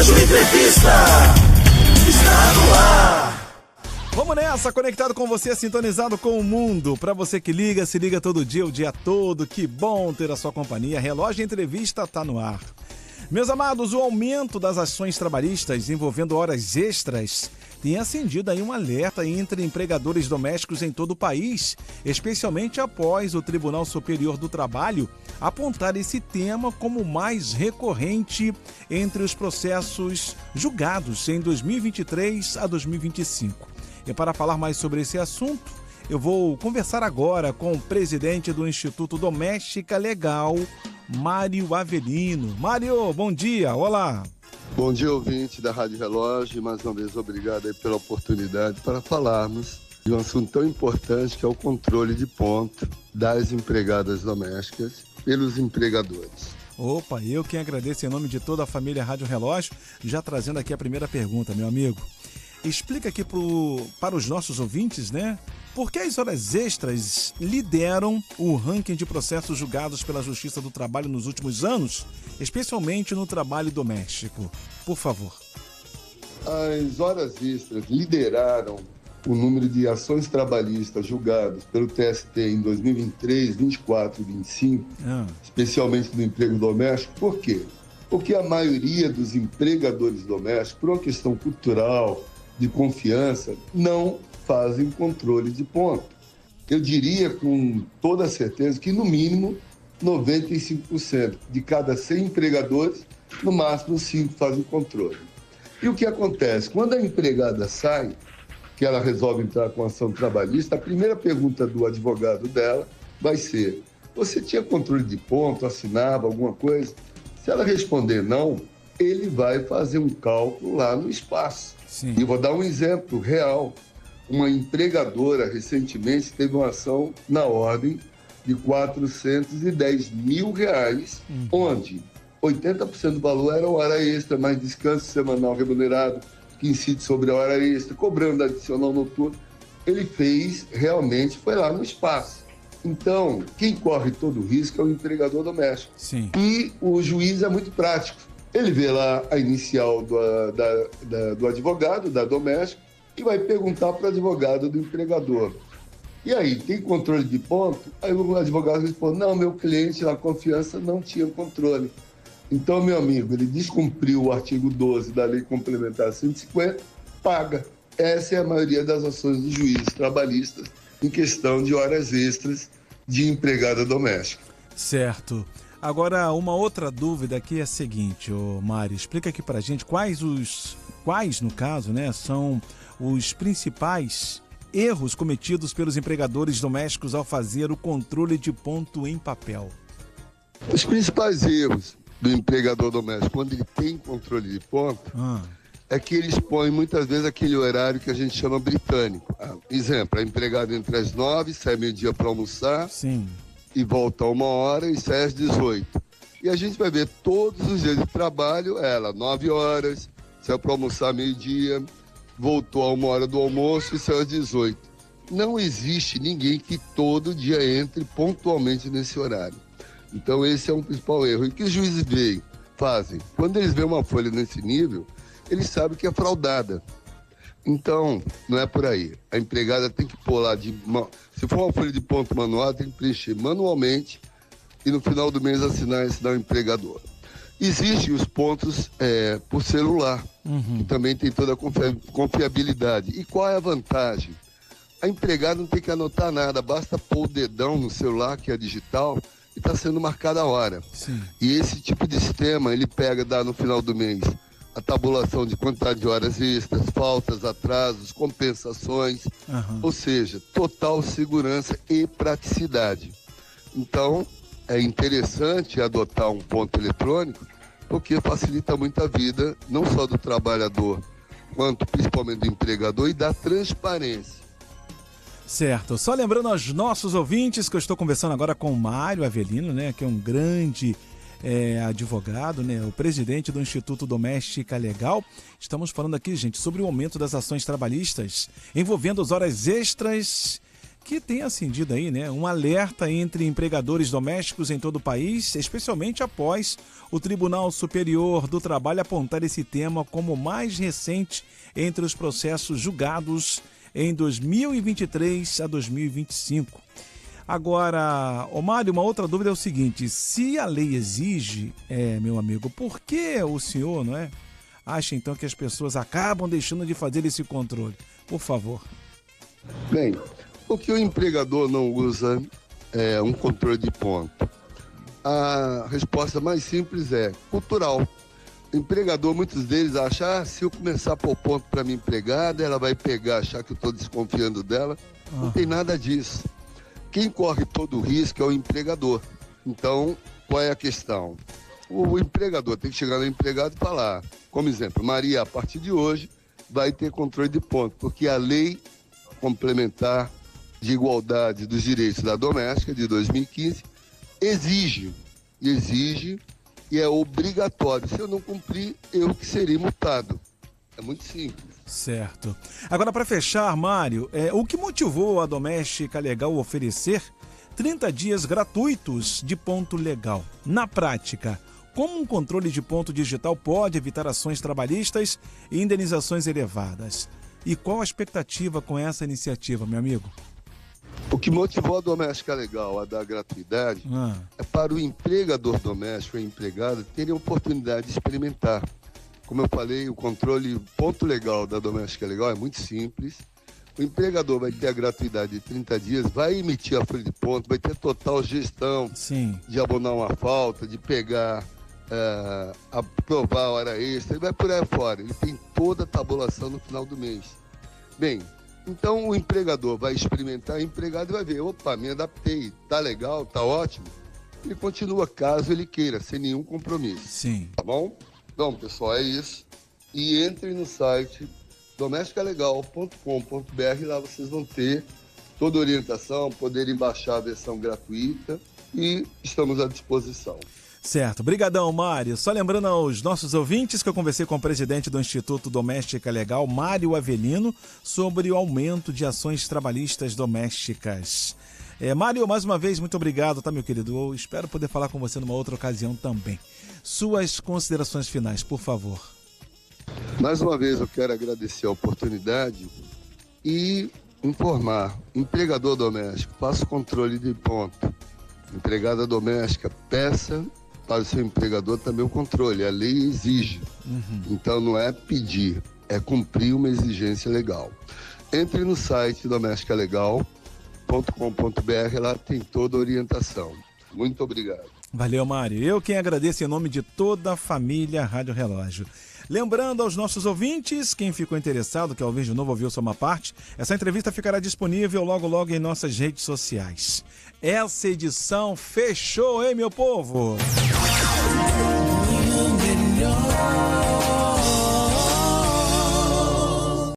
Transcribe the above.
Relógio Entrevista está no ar. Vamos nessa, conectado com você, sintonizado com o mundo. Para você que liga, se liga todo dia, o dia todo. Que bom ter a sua companhia. Relógio Entrevista está no ar. Meus amados, o aumento das ações trabalhistas envolvendo horas extras tem acendido aí um alerta entre empregadores domésticos em todo o país, especialmente após o Tribunal Superior do Trabalho apontar esse tema como o mais recorrente entre os processos julgados em 2023 a 2025. E para falar mais sobre esse assunto, eu vou conversar agora com o presidente do Instituto Doméstica Legal, Mário Avelino. Mário, bom dia, olá. Bom dia, ouvinte da Rádio Relógio. Mais uma vez, obrigado aí pela oportunidade para falarmos de um assunto tão importante que é o controle de ponto das empregadas domésticas pelos empregadores. Opa, eu quem agradeço em nome de toda a família Rádio Relógio, já trazendo aqui a primeira pergunta, meu amigo. Explica aqui para os nossos ouvintes, né? Por que as horas extras lideram o ranking de processos julgados pela Justiça do Trabalho nos últimos anos, especialmente no trabalho doméstico? Por favor. As horas extras lideraram o número de ações trabalhistas julgadas pelo TST em 2023, 24 e 25, especialmente no emprego doméstico. Por quê? Porque a maioria dos empregadores domésticos, por uma questão cultural, de confiança, não fazem controle de ponto. Eu diria com toda certeza que, no mínimo, 95% de cada 100 empregadores, no máximo 5 fazem controle. E o que acontece? Quando a empregada sai, que ela resolve entrar com ação trabalhista, a primeira pergunta do advogado dela vai ser: você tinha controle de ponto, assinava alguma coisa? Se ela responder não, ele vai fazer um cálculo lá no espaço. Sim. E vou dar um exemplo real. Uma empregadora recentemente teve uma ação na ordem de R$410 mil, onde 80% do valor era hora extra, mais descanso semanal remunerado, que incide sobre a hora extra, cobrando adicional noturno. Ele fez, realmente, foi lá no espaço. Então, quem corre todo o risco é o empregador doméstico. Sim. E o juiz é muito prático. Ele vê lá a inicial do advogado, da doméstica, e vai perguntar para o advogado do empregador: e aí, tem controle de ponto? Aí o advogado responde: não, meu cliente, na confiança, não tinha controle. Então, meu amigo, ele descumpriu o artigo 12 da Lei Complementar 150, paga. Essa é a maioria das ações dos juízes trabalhistas em questão de horas extras de empregada doméstica. Certo. Agora, uma outra dúvida aqui é a seguinte, Mário, explica aqui pra gente quais, no caso, né, são os principais erros cometidos pelos empregadores domésticos ao fazer o controle de ponto em papel. Os principais erros do empregador doméstico, quando ele tem controle de ponto, é que eles põem muitas vezes aquele horário que a gente chama britânico. Exemplo, a empregada entra às 9, sai meio-dia para almoçar. Sim. E volta a 1h e sai às 18. E a gente vai ver todos os dias de trabalho, ela 9 horas, saiu para almoçar meio-dia, voltou a 1h do almoço e saiu às 18. Não existe ninguém que todo dia entre pontualmente nesse horário. Então esse é um principal erro. E o que os juízes fazem? Quando eles veem uma folha nesse nível, eles sabem que é fraudada. Então, não é por aí. A empregada tem que pôr lá, se for uma folha de ponto manual, tem que preencher manualmente e no final do mês assinar o empregador. Existem os pontos por celular, que também tem toda a confiabilidade. E qual é a vantagem? A empregada não tem que anotar nada, basta pôr o dedão no celular, que é digital, e está sendo marcada a hora. Sim. E esse tipo de sistema, ele dá no final do mês a tabulação de quantidade de horas extras, faltas, atrasos, compensações, ou seja, total segurança e praticidade. Então, é interessante adotar um ponto eletrônico, porque facilita muito a vida, não só do trabalhador, quanto principalmente do empregador, e dá transparência. Certo. Só lembrando aos nossos ouvintes que eu estou conversando agora com o Mário Avelino, né, que é um grande advogado, né, o presidente do Instituto Doméstica Legal. Estamos falando aqui, gente, sobre o aumento das ações trabalhistas envolvendo as horas extras que tem acendido aí, né, um alerta entre empregadores domésticos em todo o país, especialmente após o Tribunal Superior do Trabalho apontar esse tema como o mais recente entre os processos julgados em 2023 a 2025. Agora, Mário, uma outra dúvida é o seguinte: se a lei exige, meu amigo, por que o senhor, não é, acha então que as pessoas acabam deixando de fazer esse controle? Por favor. Bem, o que o empregador não usa é um controle de ponto. A resposta mais simples é cultural. O empregador, muitos deles acham, se eu começar a pôr ponto para minha empregada, ela vai pegar, achar que eu estou desconfiando dela. Não tem nada disso. Quem corre todo o risco é o empregador. Então, qual é a questão? O empregador tem que chegar no empregado e falar, como exemplo, Maria, a partir de hoje, vai ter controle de ponto, porque a lei complementar de igualdade dos direitos da doméstica de 2015 exige e é obrigatório. Se eu não cumprir, eu que serei multado. É muito simples. Certo. Agora, para fechar, Mário, o que motivou a Doméstica Legal oferecer 30 dias gratuitos de ponto legal? Na prática, como um controle de ponto digital pode evitar ações trabalhistas e indenizações elevadas? E qual a expectativa com essa iniciativa, meu amigo? O que motivou a Doméstica Legal a dar gratuidade é para o empregador doméstico e empregado terem a oportunidade de experimentar. Como eu falei, o controle ponto legal da Doméstica Legal é muito simples. O empregador vai ter a gratuidade de 30 dias, vai emitir a folha de ponto, vai ter total gestão de abonar uma falta, de pegar, aprovar a hora extra, ele vai por aí fora. Ele tem toda a tabulação no final do mês. Bem, então o empregador vai experimentar, o empregado vai ver, opa, me adaptei, tá legal, tá ótimo. Ele continua caso ele queira, sem nenhum compromisso. Sim. Tá bom? Então, pessoal, é isso. E entre no site domesticalegal.com.br, lá vocês vão ter toda a orientação, poderem baixar a versão gratuita e estamos à disposição. Certo. Brigadão, Mário. Só lembrando aos nossos ouvintes que eu conversei com o presidente do Instituto Doméstica Legal, Mário Avelino, sobre o aumento de ações trabalhistas domésticas. Mário, mais uma vez, muito obrigado, tá, meu querido? Eu espero poder falar com você numa outra ocasião também. Suas considerações finais, por favor. Mais uma vez, eu quero agradecer a oportunidade e informar. Empregador doméstico, faça o controle de ponto. Empregada doméstica, peça para o seu empregador também o controle. A lei exige. Então, não é pedir, é cumprir uma exigência legal. Entre no site domesticalegal.com.br, lá tem toda a orientação. Muito obrigado. Valeu, Mário. Eu quem agradeço em nome de toda a família Rádio Relógio. Lembrando aos nossos ouvintes, quem ficou interessado, que ao ver de novo ouviu só uma parte, essa entrevista ficará disponível logo logo em nossas redes sociais. Essa edição fechou, hein, meu povo?